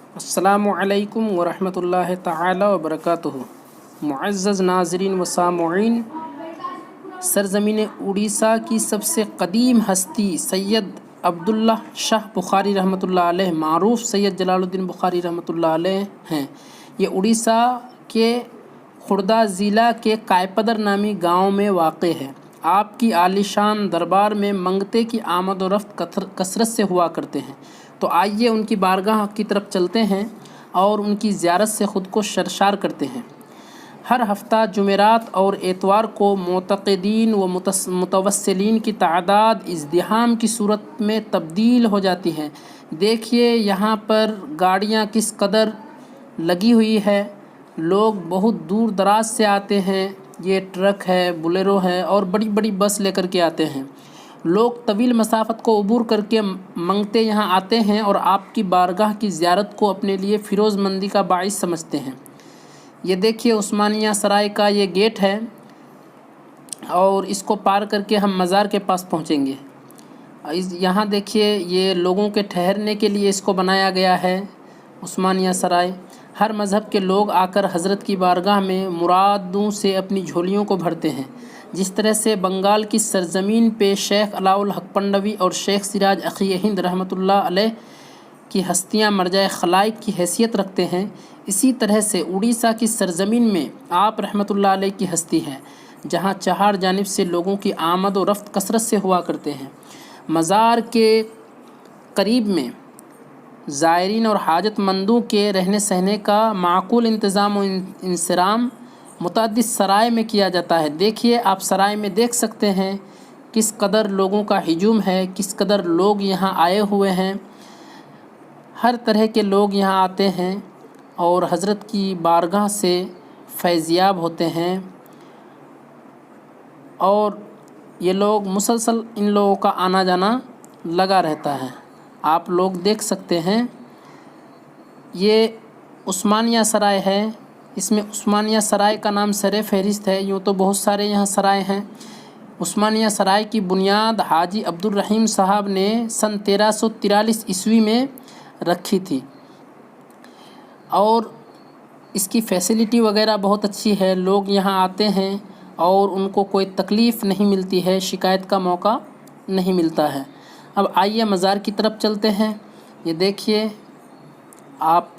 अस्सलामु अलैकुम वरहमतुल्लाहि तआला वबरकातुहू। मुअज़्ज़ज़ नाज़रीन व सामुईन, सरज़मीन उड़ीसा की सबसे क़दीम हस्ती सैयद अब्दुल्ला शाह बुखारी रहमतुल्लाह अलैह, मारूफ़ सैयद जलालुद्दीन बुखारी रहमतुल्लाह अलैह हैं। ये उड़ीसा के खुर्दा ज़िला के कायपदर नामी गांव में वाक़े है। आपकी आलीशान दरबार में मंगते की आमद और रफ्त कसरत से हुआ करते हैं। तो आइए उनकी बारगाह की तरफ चलते हैं और उनकी ज़ियारत से ख़ुद को सरशार करते हैं। हर हफ्ता जुमेरात और एतवार को मुतक़िदीन व मुतवस्सिलीन की तादाद इज़्दिहाम की सूरत में तब्दील हो जाती है। देखिए यहाँ पर गाड़ियाँ किस कदर लगी हुई है, लोग बहुत दूर दराज से आते हैं। ये ट्रक है, बोलेरो है और बड़ी बड़ी बस लेकर के आते हैं। लोग तवील मसाफ़त को अबूर करके मंगते यहाँ आते हैं और आपकी बारगाह की ज़ियारत को अपने लिए फ़िरोज़मंदी का बाइस समझते हैं। ये देखिए उस्मानिया सराय का ये गेट है और इसको पार करके हम मज़ार के पास पहुँचेंगे। यहाँ देखिए ये लोगों के ठहरने के लिए इसको बनाया गया है उस्मानिया सराय। हर मज़हब के लोग आकर हज़रत की बारगाह में मुरादों से अपनी झोलियों को भरते हैं। जिस तरह से बंगाल की सरज़मीन पे शेख अलाउल हक पंडवी और शेख सिराज अख़ी हिंद रहमतुल्लाह अलैह की हस्तियाँ मरजाए खलाइक की हैसियत रखते हैं, इसी तरह से उड़ीसा की सरज़मीन में आप रहमतुल्लाह अलैह की हस्ती है, जहाँ चार जानिब से लोगों की आमद और रफ्त कसरत से हुआ करते हैं। मज़ार के करीब में ज़ायरीन और हाजतमंदों के रहने सहने का माकूल इंतज़ाम और इंसराम मुतअद्दिद सराय में किया जाता है। देखिए आप सराय में देख सकते हैं किस कदर लोगों का हिजूम है, किस कदर लोग यहाँ आए हुए हैं। हर तरह के लोग यहाँ आते हैं और हज़रत की बारगाह से फैज़याब होते हैं और ये लोग मुसलसल इन लोगों का आना जाना लगा रहता है। आप लोग देख सकते हैं ये उस्मानिया सराय है। इसमें उस्मानिया सराय का नाम सरे फहरिस्त है, यूँ तो बहुत सारे यहाँ सराय हैं। उस्मानिया सराय की बुनियाद हाजी अब्दुल रहीम साहब ने सन 1343 ईस्वी में रखी थी और इसकी फैसिलिटी वगैरह बहुत अच्छी है। लोग यहाँ आते हैं और उनको कोई तकलीफ़ नहीं मिलती है, शिकायत का मौका नहीं मिलता है। अब आइए मज़ार की तरफ चलते हैं। ये देखिए आप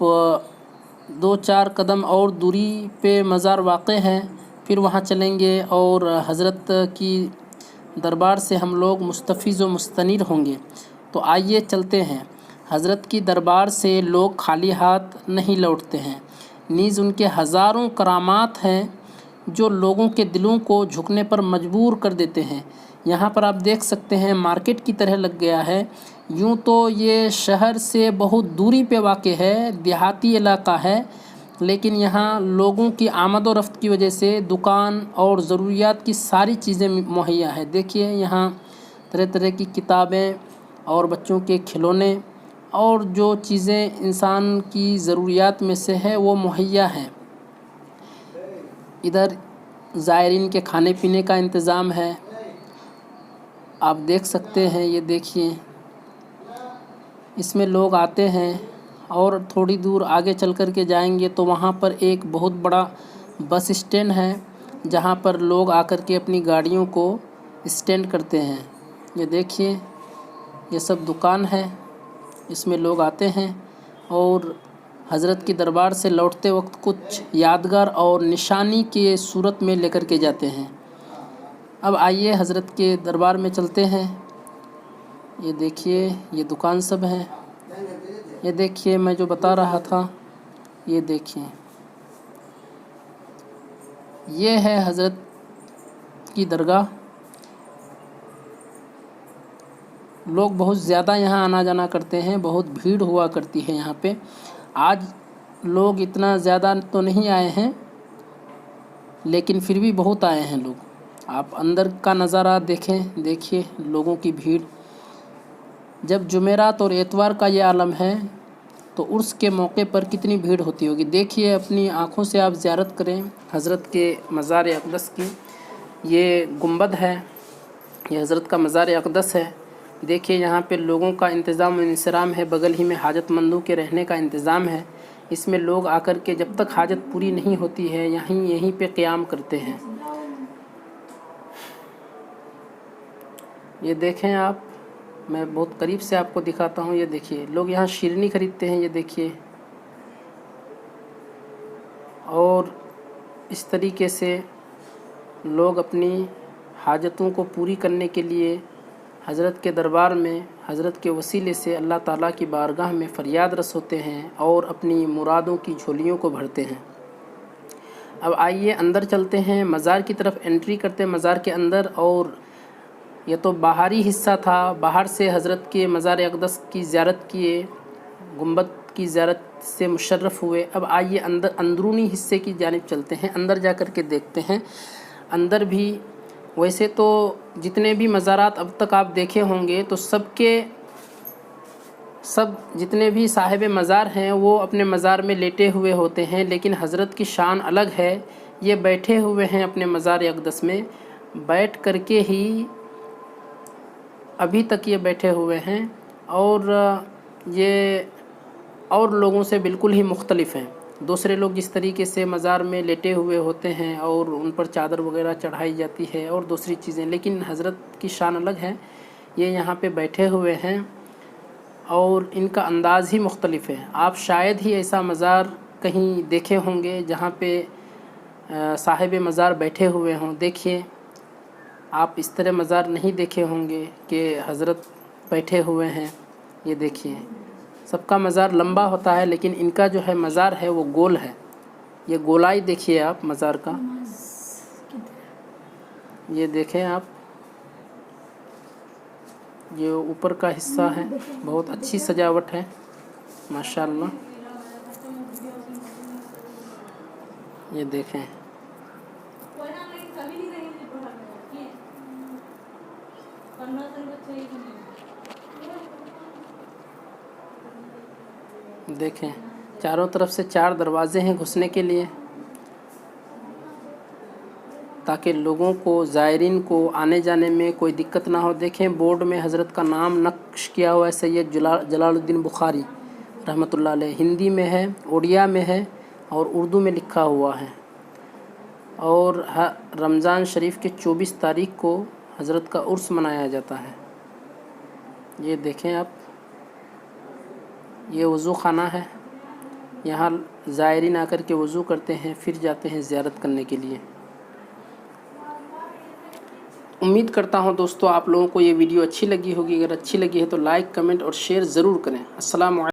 2-4 कदम और दूरी पे मज़ार वाक़े है, फिर वहाँ चलेंगे और हज़रत की दरबार से हम लोग मुस्तफ़ीज़ व मुस्तनीर होंगे। तो आइए चलते हैं। हज़रत की दरबार से लोग खाली हाथ नहीं लौटते हैं, नीज़ उनके हज़ारों करामात हैं जो लोगों के दिलों को झुकने पर मजबूर कर देते हैं। यहाँ पर आप देख सकते हैं मार्केट की तरह लग गया है। यूँ तो ये शहर से बहुत दूरी पे वाक़े है, देहाती इलाका है, लेकिन यहाँ लोगों की आमद और रफ्त की वजह से दुकान और ज़रूरियात की सारी चीज़ें मुहैया है। देखिए यहाँ तरह तरह की किताबें और बच्चों के खिलौने और जो चीज़ें इंसान की ज़रूरियात में से है वो मुहैया है। इधर ज़ायरीन के खाने पीने का इंतज़ाम है, आप देख सकते हैं। ये देखिए इसमें लोग आते हैं और थोड़ी दूर आगे चल कर के जाएंगे तो वहाँ पर एक बहुत बड़ा बस स्टैंड है, जहाँ पर लोग आकर के अपनी गाड़ियों को स्टैंड करते हैं। ये देखिए ये सब दुकान है, इसमें लोग आते हैं और हज़रत की दरबार से लौटते वक्त कुछ यादगार और निशानी के सूरत में लेकर के जाते हैं। अब आइए हज़रत के दरबार में चलते हैं। ये देखिए ये दुकान सब है। ये देखिए मैं जो बता रहा था, ये देखिए ये है हज़रत की दरगाह। लोग बहुत ज़्यादा यहाँ आना जाना करते हैं, बहुत भीड़ हुआ करती है यहाँ पे। आज लोग इतना ज़्यादा तो नहीं आए हैं, लेकिन फिर भी बहुत आए हैं लोग। आप अंदर का नज़ारा देखें, देखिए लोगों की भीड़। जब जुमेरात और एतवार का ये आलम है तो उर्स के मौके पर कितनी भीड़ होती होगी। देखिए अपनी आँखों से आप ज़ियारत करें हज़रत के मज़ार अक़दस की। ये गुंबद है, ये हज़रत का मज़ार अक़दस है। دیکھیے یہاں پہ لوگوں کا انتظام و انصرام ہے، بغل ہی میں حاجت مندوں کے رہنے کا انتظام ہے۔ اس میں لوگ آ کر کے جب تک حاجت پوری نہیں ہوتی ہے یہیں پہ قیام کرتے ہیں۔ یہ دیکھیں آپ، میں بہت قریب سے آپ کو دکھاتا ہوں۔ یہ دیکھیے لوگ یہاں شیرنی خریدتے ہیں، یہ دیکھیے، اور اس طریقے سے لوگ اپنی حاجتوں کو پوری کرنے کے لیے حضرت کے دربار میں حضرت کے وسیلے سے اللہ تعالیٰ کی بارگاہ میں فریاد رس ہوتے ہیں اور اپنی مرادوں کی جھولیوں کو بھرتے ہیں۔ اب آئیے اندر چلتے ہیں، مزار کی طرف انٹری کرتے ہیں مزار کے اندر۔ اور یہ تو باہری حصہ تھا، باہر سے حضرت کے مزار اقدس کی زیارت کیے، گنبد کی زیارت سے مشرف ہوئے۔ اب آئیے اندرونی حصے کی جانب چلتے ہیں، اندر جا کر کے دیکھتے ہیں۔ اندر بھی ویسے تو جتنے بھی مزارات اب تک آپ دیکھے ہوں گے تو سب جتنے بھی صاحب مزار ہیں وہ اپنے مزار میں لیٹے ہوئے ہوتے ہیں، لیکن حضرت کی شان الگ ہے۔ یہ بیٹھے ہوئے ہیں اپنے مزار اقدس میں، بیٹھ کر کے ہی ابھی تک یہ بیٹھے ہوئے ہیں، اور یہ اور لوگوں سے بالکل ہی مختلف ہیں۔ دوسرے لوگ جس طریقے سے مزار میں لیٹے ہوئے ہوتے ہیں اور ان پر چادر وغیرہ چڑھائی جاتی ہے اور دوسری چیزیں، لیکن حضرت کی شان الگ ہے۔ یہ یہاں پہ بیٹھے ہوئے ہیں اور ان کا انداز ہی مختلف ہے۔ آپ شاید ہی ایسا مزار کہیں دیکھے ہوں گے جہاں پہ صاحب مزار بیٹھے ہوئے ہوں۔ دیکھیے آپ اس طرح مزار نہیں دیکھے ہوں گے کہ حضرت بیٹھے ہوئے ہیں۔ یہ دیکھیے سب کا مزار لمبا ہوتا ہے، لیکن ان کا جو ہے مزار ہے وہ گول ہے۔ یہ گولائی دیکھیے آپ مزار کا، یہ دیکھیں آپ، یہ اوپر کا حصہ ہے، بہت اچھی سجاوٹ ہے ماشاءاللہ۔ یہ دیکھیں دیکھیں چاروں طرف سے 4 دروازے ہیں گھسنے کے لیے، تاکہ لوگوں کو، زائرین کو آنے جانے میں کوئی دقت نہ ہو۔ دیکھیں بورڈ میں حضرت کا نام نقش کیا ہوا ہے، سید جلال الدین بخاری رحمۃ اللہ علیہ، ہندی میں ہے، اڑیا میں ہے اور اردو میں لکھا ہوا ہے۔ اور رمضان شریف کے 24 تاریخ کو حضرت کا عرس منایا جاتا ہے۔ یہ دیکھیں آپ، یہ وضو خانہ ہے، یہاں زائرین آ کر کے وضو کرتے ہیں، پھر جاتے ہیں زیارت کرنے کے لیے۔ امید کرتا ہوں دوستو آپ لوگوں کو یہ ویڈیو اچھی لگی ہوگی۔ اگر اچھی لگی ہے تو لائک، کمنٹ اور شیئر ضرور کریں۔ السلام علیکم۔